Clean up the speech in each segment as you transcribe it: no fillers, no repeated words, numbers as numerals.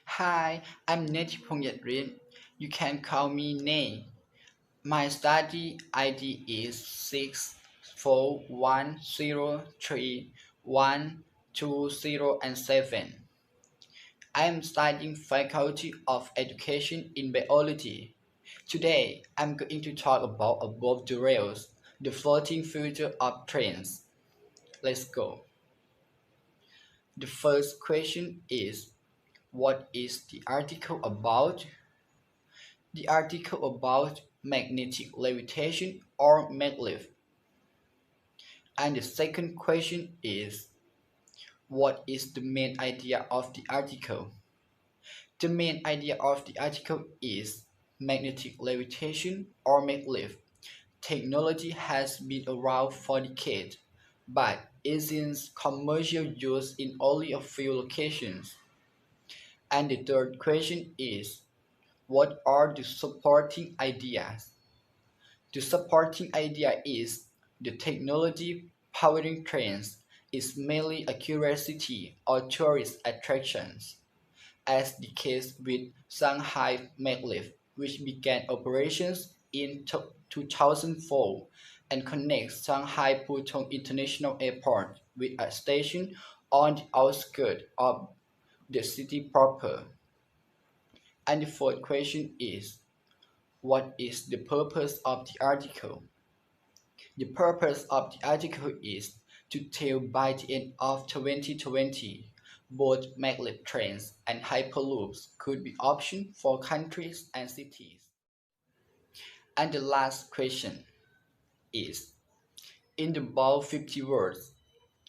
Hi, I'm Neti Pongyatrin. You can call me Nay. My study ID is 641031207. I am studying Faculty of Education in Biology. Today, I'm going to talk about above the rails, the floating future of trains. Let's go. The first question is, what is the article about? The article about magnetic levitation or maglev. And the second question is, what is the main idea of the article? The main idea of the article is magnetic levitation or maglev. Technology has been around for decades, but is in commercial use in only a few locations. And the third question is, what are the supporting ideas? The supporting idea is the technology powering trains is mainly a curiosity or tourist attractions, as the case with Shanghai Maglev, which began operations in 2004 and connects Shanghai Pudong International Airport with a station on the outskirts of the city proper. And the fourth question is, what is the purpose of the article? The purpose of the article is to tell by the end of 2020, both maglev trains and hyperloops could be options for countries and cities. And the last question is, in the bold 50 words,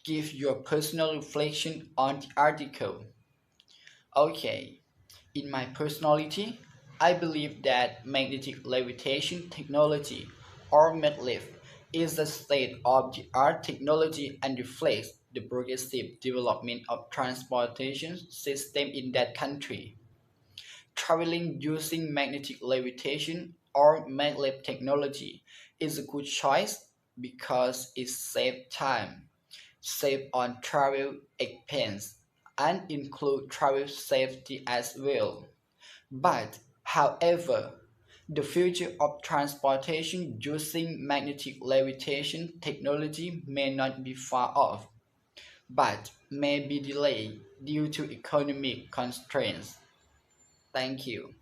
give your personal reflection on the article. Okay, in my personality, I believe that magnetic levitation technology, or maglev, is a state-of-the-art technology and reflects the progressive development of transportation system in that country. Traveling using magnetic levitation or maglev technology is a good choice because it saves time, save on travel expense, and include travel safety as well. But, however, the future of transportation using magnetic levitation technology may not be far off, but may be delayed due to economic constraints. Thank you.